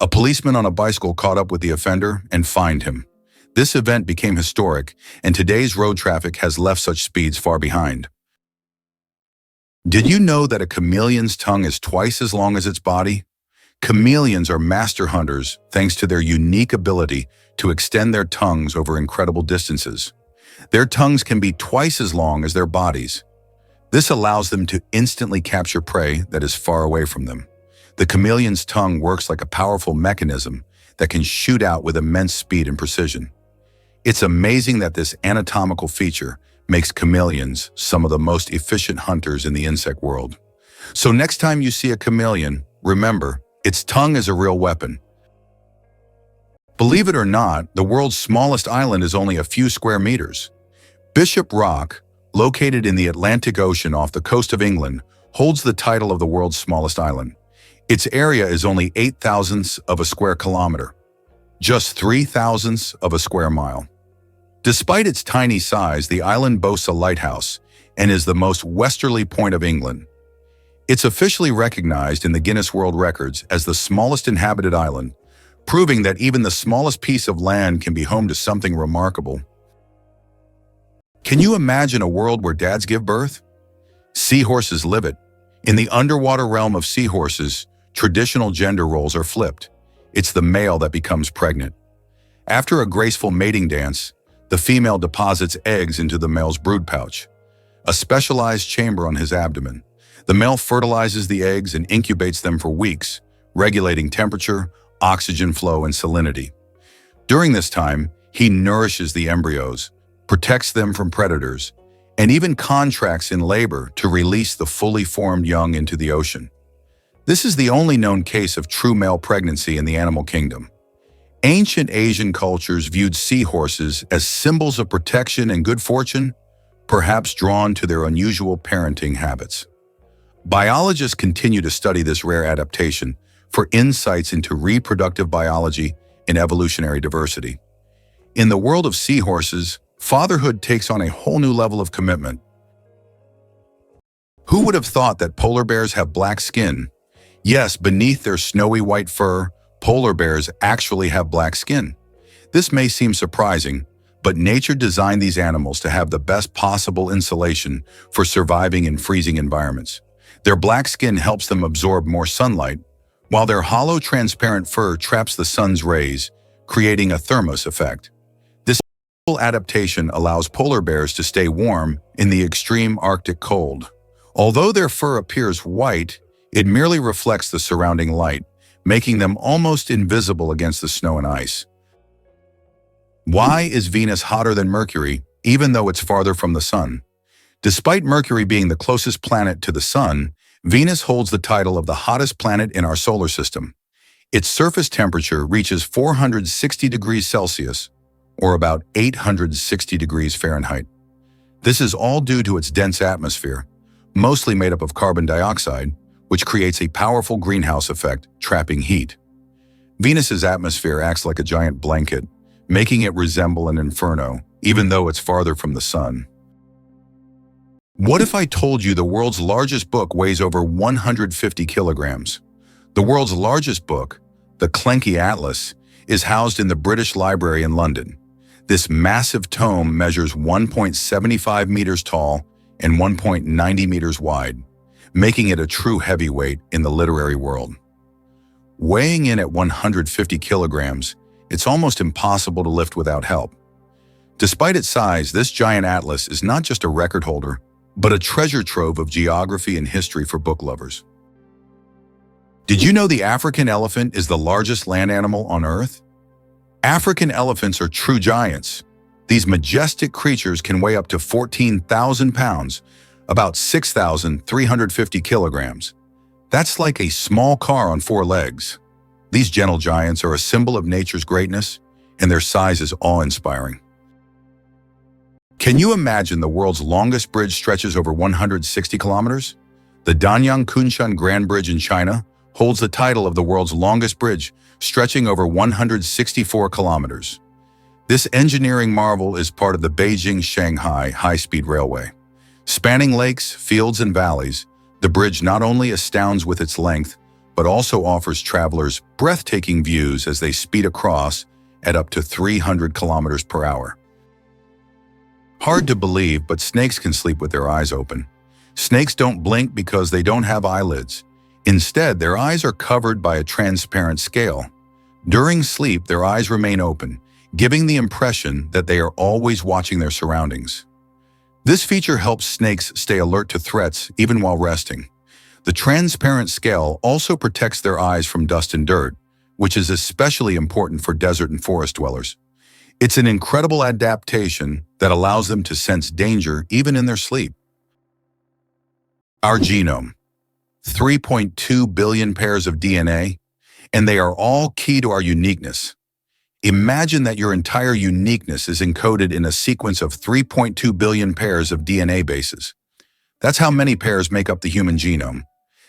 A policeman on a bicycle caught up with the offender and fined him. This event became historic, and today's road traffic has left such speeds far behind. Did you know that a chameleon's tongue is twice as long as its body? Chameleons are master hunters thanks to their unique ability to extend their tongues over incredible distances. Their tongues can be twice as long as their bodies. This allows them to instantly capture prey that is far away from them. The chameleon's tongue works like a powerful mechanism that can shoot out with immense speed and precision. It's amazing that this anatomical feature makes chameleons some of the most efficient hunters in the insect world. So next time you see a chameleon, Remember, its tongue is a real weapon. Believe it or not, the world's smallest island is only a few square meters. Bishop Rock, located in the Atlantic Ocean off the coast of England, holds the title of the world's smallest island. Its area is only 8 thousandths of a square kilometer, just 3 thousandths of a square mile. Despite its tiny size, the island boasts a lighthouse and is the most westerly point of England. It's officially recognized in the Guinness World Records as the smallest inhabited island, proving that even the smallest piece of land can be home to something remarkable. Can you imagine a world where dads give birth? Seahorses live it. In the underwater realm of seahorses, traditional gender roles are flipped. It's the male that becomes pregnant. After a graceful mating dance, the female deposits eggs into the male's brood pouch, a specialized chamber on his abdomen. The male fertilizes the eggs and incubates them for weeks, regulating temperature, oxygen flow, and salinity. During this time, he nourishes the embryos, protects them from predators, and even contracts in labor to release the fully formed young into the ocean. This is the only known case of true male pregnancy in the animal kingdom. Ancient Asian cultures viewed seahorses as symbols of protection and good fortune, perhaps drawn to their unusual parenting habits. Biologists continue to study this rare adaptation for insights into reproductive biology and evolutionary diversity. In the world of seahorses, fatherhood takes on a whole new level of commitment. Who would have thought that polar bears have black skin? Yes, beneath their snowy white fur, polar bears actually have black skin. This may seem surprising, but nature designed these animals to have the best possible insulation for surviving in freezing environments. Their black skin helps them absorb more sunlight, while their hollow, transparent fur traps the sun's rays, creating a thermos effect. This adaptation allows polar bears to stay warm in the extreme Arctic cold. Although their fur appears white, it merely reflects the surrounding light, making them almost invisible against the snow and ice. Why is Venus hotter than Mercury, even though it's farther from the sun? Despite Mercury being the closest planet to the sun, Venus holds the title of the hottest planet in our solar system. Its surface temperature reaches 460 degrees Celsius, or about 860 degrees Fahrenheit. This is all due to its dense atmosphere, mostly made up of carbon dioxide, which creates a powerful greenhouse effect, trapping heat. Venus's atmosphere acts like a giant blanket, making it resemble an inferno, even though it's farther from the sun. What if I told you the world's largest book weighs over 150 kilograms? The world's largest book, the Clenky Atlas, is housed in the British Library in London. This massive tome measures 1.75 meters tall and 1.90 meters wide, making it a true heavyweight in the literary world. Weighing in at 150 kilograms, it's almost impossible to lift without help. Despite its size, this giant atlas is not just a record holder, but a treasure trove of geography and history for book lovers. Did you know the African elephant is the largest land animal on Earth? African elephants are true giants. These majestic creatures can weigh up to 14,000 pounds, about 6,350 kilograms. That's like a small car on 4 legs. These gentle giants are a symbol of nature's greatness, and their size is awe-inspiring. Can you imagine the world's longest bridge stretches over 160 kilometers? The Danyang Kunshan Grand Bridge in China holds the title of the world's longest bridge, stretching over 164 kilometers. This engineering marvel is part of the Beijing-Shanghai high-speed railway. Spanning lakes, fields, and valleys, the bridge not only astounds with its length, but also offers travelers breathtaking views as they speed across at up to 300 kilometers per hour. Hard to believe, but snakes can sleep with their eyes open. Snakes don't blink because they don't have eyelids. Instead, their eyes are covered by a transparent scale. During sleep, their eyes remain open, giving the impression that they are always watching their surroundings. This feature helps snakes stay alert to threats even while resting. The transparent scale also protects their eyes from dust and dirt, which is especially important for desert and forest dwellers. It's an incredible adaptation that allows them to sense danger even in their sleep. Our genome. 3.2 billion pairs of DNA, and they are all key to our uniqueness. Imagine that your entire uniqueness is encoded in a sequence of 3.2 billion pairs of DNA bases. That's how many pairs make up the human genome.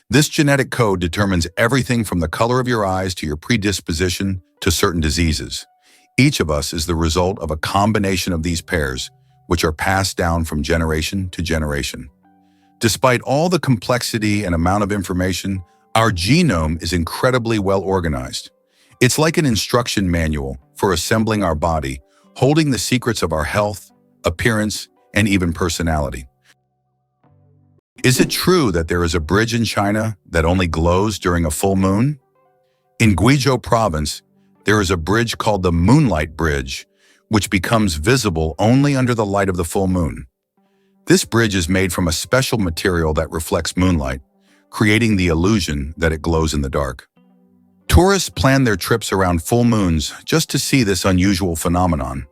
This genetic code determines everything from the color of your eyes to your predisposition to certain diseases. Each of us is the result of a combination of these pairs, which are passed down from generation to generation. Despite all the complexity and amount of information, our genome is incredibly well organized. It's like an instruction manual for assembling our body, holding the secrets of our health, appearance, and even personality. Is it true that there is a bridge in China that only glows during a full moon? In Guizhou province, there is a bridge called the Moonlight Bridge, which becomes visible only under the light of the full moon. This bridge is made from a special material that reflects moonlight, creating the illusion that it glows in the dark. Tourists plan their trips around full moons just to see this unusual phenomenon.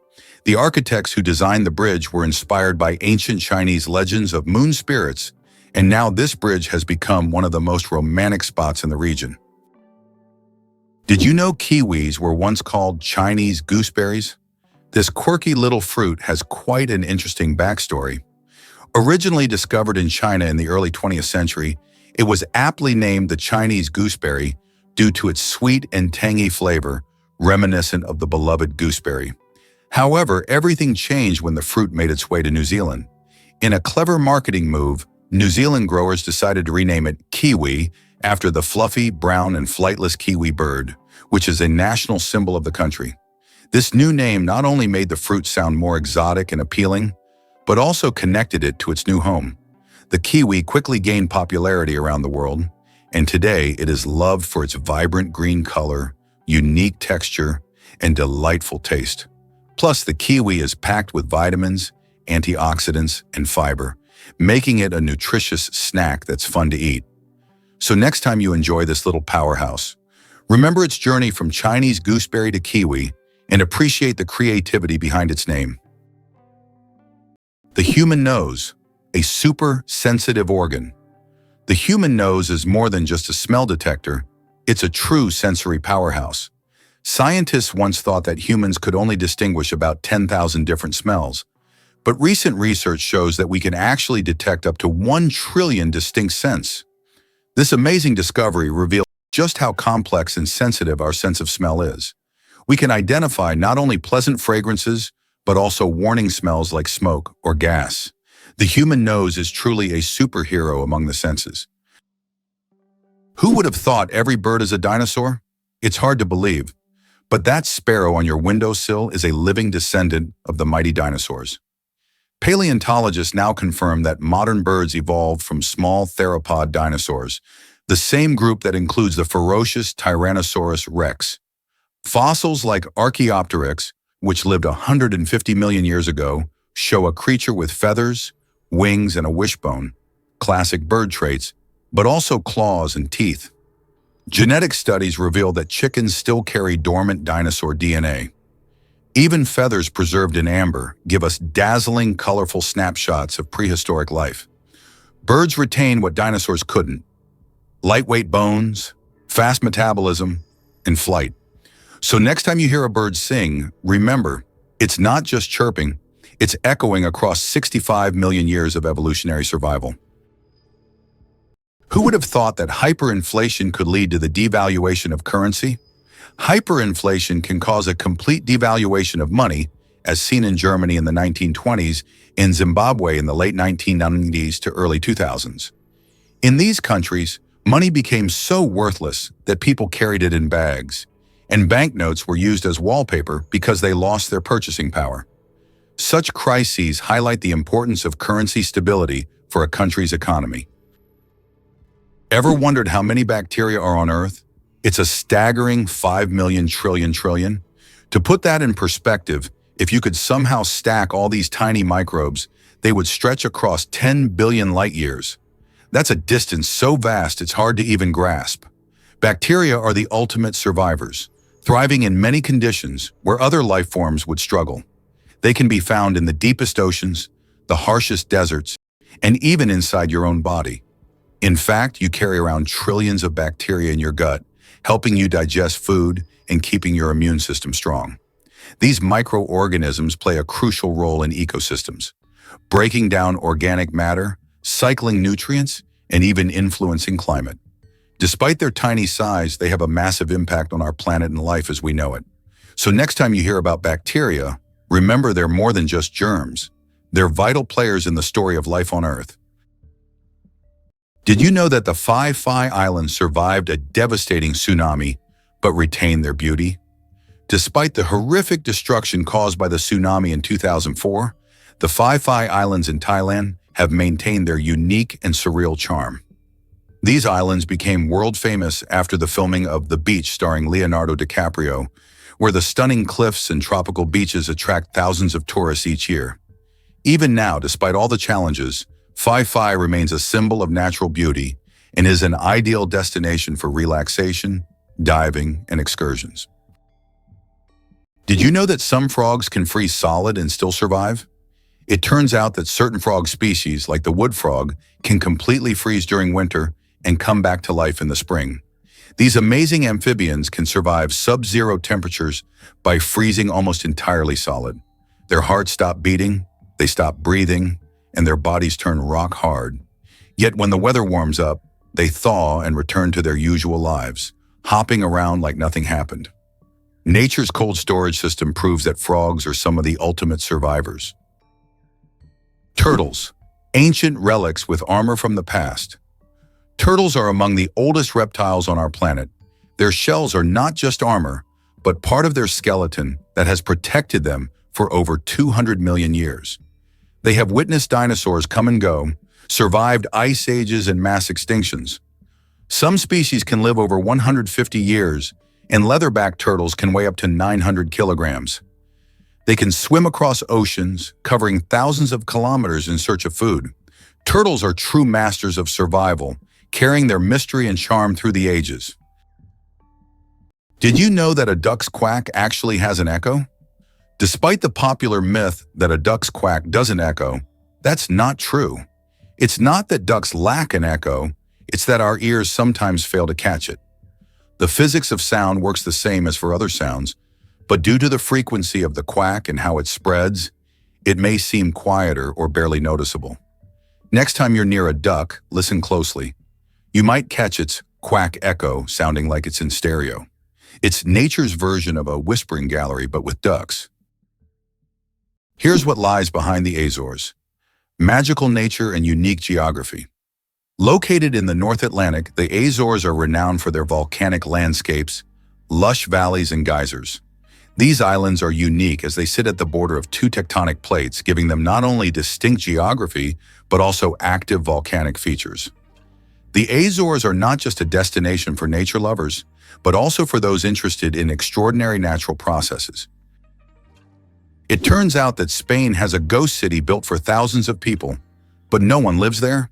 The architects who designed the bridge were inspired by ancient Chinese legends of moon spirits, and now this bridge has become one of the most romantic spots in the region. Did you know kiwis were once called Chinese gooseberries? This quirky little fruit has quite an interesting backstory. Originally discovered in China in the early 20th century, it was aptly named the Chinese gooseberry due to its sweet and tangy flavor, reminiscent of the beloved gooseberry. However, everything changed when the fruit made its way to New Zealand. In a clever marketing move, New Zealand growers decided to rename it kiwi after the fluffy, brown, and flightless kiwi bird, which is a national symbol of the country. This new name not only made the fruit sound more exotic and appealing, but also connected it to its new home. The kiwi quickly gained popularity around the world, and today it is loved for its vibrant green color, unique texture, and delightful taste. Plus, the kiwi is packed with vitamins, antioxidants, and fiber, making it a nutritious snack that's fun to eat. So next time you enjoy this little powerhouse, remember its journey from Chinese gooseberry to kiwi and appreciate the creativity behind its name. The human nose, a super sensitive organ. The human nose is more than just a smell detector, it's a true sensory powerhouse. Scientists once thought that humans could only distinguish about 10,000 different smells, but recent research shows that we can actually detect up to 1 trillion distinct scents. This amazing discovery reveals just how complex and sensitive our sense of smell is. We can identify not only pleasant fragrances, but also warning smells like smoke or gas. The human nose is truly a superhero among the senses. Who would have thought every bird is a dinosaur? It's hard to believe, but that sparrow on your windowsill is a living descendant of the mighty dinosaurs. Paleontologists now confirm that modern birds evolved from small theropod dinosaurs, the same group that includes the ferocious Tyrannosaurus rex. Fossils like Archaeopteryx, which lived 150 million years ago, show a creature with feathers, wings, and a wishbone, classic bird traits, but also claws and teeth. Genetic studies reveal that chickens still carry dormant dinosaur DNA. Even feathers preserved in amber give us dazzling, colorful snapshots of prehistoric life. Birds retain what dinosaurs couldn't: lightweight bones, fast metabolism, and flight. So next time you hear a bird sing, remember, it's not just chirping, it's echoing across 65 million years of evolutionary survival. Who would have thought that hyperinflation could lead to the devaluation of currency? Hyperinflation can cause a complete devaluation of money, as seen in Germany in the 1920s and Zimbabwe in the late 1990s to early 2000s. In these countries, money became so worthless that people carried it in bags, and banknotes were used as wallpaper because they lost their purchasing power. Such crises highlight the importance of currency stability for a country's economy. Ever wondered how many bacteria are on Earth? It's a staggering 5 million trillion. To put that in perspective, if you could somehow stack all these tiny microbes, they would stretch across 10 billion light years. That's a distance so vast it's hard to even grasp. Bacteria are the ultimate survivors, thriving in many conditions where other life forms would struggle. They can be found in the deepest oceans, the harshest deserts, and even inside your own body. In fact, you carry around trillions of bacteria in your gut, helping you digest food and keeping your immune system strong. These microorganisms play a crucial role in ecosystems, breaking down organic matter, cycling nutrients, and even influencing climate. Despite their tiny size, they have a massive impact on our planet and life as we know it. So next time you hear about bacteria, remember they're more than just germs. They're vital players in the story of life on Earth. Did you know that the Phi Islands survived a devastating tsunami, but retained their beauty? Despite the horrific destruction caused by the tsunami in 2004, the Phi Islands in Thailand have maintained their unique and surreal charm. These islands became world famous after the filming of The Beach starring Leonardo DiCaprio, where the stunning cliffs and tropical beaches attract thousands of tourists each year. Even now, despite all the challenges, Phi remains a symbol of natural beauty and is an ideal destination for relaxation, diving, and excursions. Did you know that some frogs can freeze solid and still survive? It turns out that certain frog species, like the wood frog, can completely freeze during winter and come back to life in the spring. These amazing amphibians can survive sub-zero temperatures by freezing almost entirely solid. Their hearts stop beating, they stop breathing, and their bodies turn rock hard. Yet when the weather warms up, they thaw and return to their usual lives, hopping around like nothing happened. Nature's cold storage system proves that frogs are some of the ultimate survivors. Turtles, ancient relics with armor from the past. Turtles are among the oldest reptiles on our planet. Their shells are not just armor, but part of their skeleton that has protected them for over 200 million years. They have witnessed dinosaurs come and go, survived ice ages and mass extinctions. Some species can live over 150 years, and leatherback turtles can weigh up to 900 kilograms. They can swim across oceans, covering thousands of kilometers in search of food. Turtles are true masters of survival, carrying their mystery and charm through the ages. Did you know that a duck's quack actually has an echo? Despite the popular myth that a duck's quack doesn't echo, that's not true. It's not that ducks lack an echo, it's that our ears sometimes fail to catch it. The physics of sound works the same as for other sounds, but due to the frequency of the quack and how it spreads, it may seem quieter or barely noticeable. Next time you're near a duck, listen closely. You might catch its quack echo sounding like it's in stereo. It's nature's version of a whispering gallery, but with ducks. Here's what lies behind the Azores. Magical nature and unique geography. Located in the North Atlantic, the Azores are renowned for their volcanic landscapes, lush valleys, and geysers. These islands are unique as they sit at the border of two tectonic plates, giving them not only distinct geography, but also active volcanic features. The Azores are not just a destination for nature lovers, but also for those interested in extraordinary natural processes. It turns out that Spain has a ghost city built for thousands of people, but no one lives there.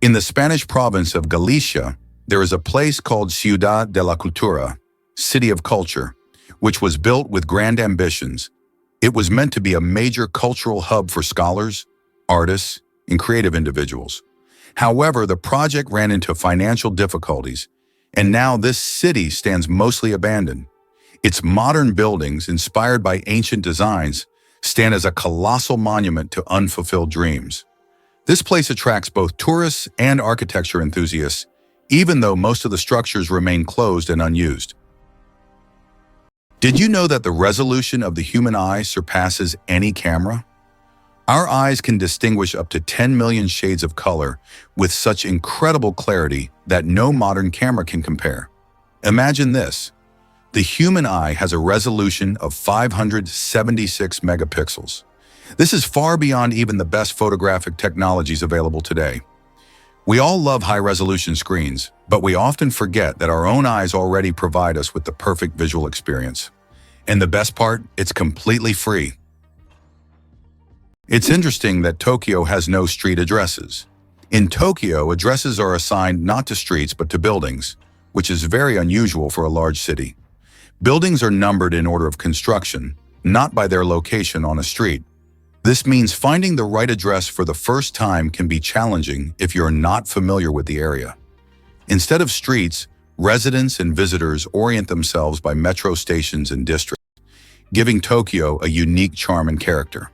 In the Spanish province of Galicia, there is a place called Ciudad de la Cultura, City of Culture, which was built with grand ambitions. It was meant to be a major cultural hub for scholars, artists, and creative individuals. However, the project ran into financial difficulties, and now this city stands mostly abandoned. Its modern buildings, inspired by ancient designs, stand as a colossal monument to unfulfilled dreams. This place attracts both tourists and architecture enthusiasts, even though most of the structures remain closed and unused. Did you know that the resolution of the human eye surpasses any camera? Our eyes can distinguish up to 10 million shades of color with such incredible clarity that no modern camera can compare. Imagine this. The human eye has a resolution of 576 megapixels. This is far beyond even the best photographic technologies available today. We all love high-resolution screens, but we often forget that our own eyes already provide us with the perfect visual experience. And the best part, it's completely free. It's interesting that Tokyo has no street addresses. In Tokyo, addresses are assigned not to streets but to buildings, which is very unusual for a large city. Buildings are numbered in order of construction, not by their location on a street. This means finding the right address for the first time can be challenging if you're not familiar with the area. Instead of streets, residents and visitors orient themselves by metro stations and districts, giving Tokyo a unique charm and character.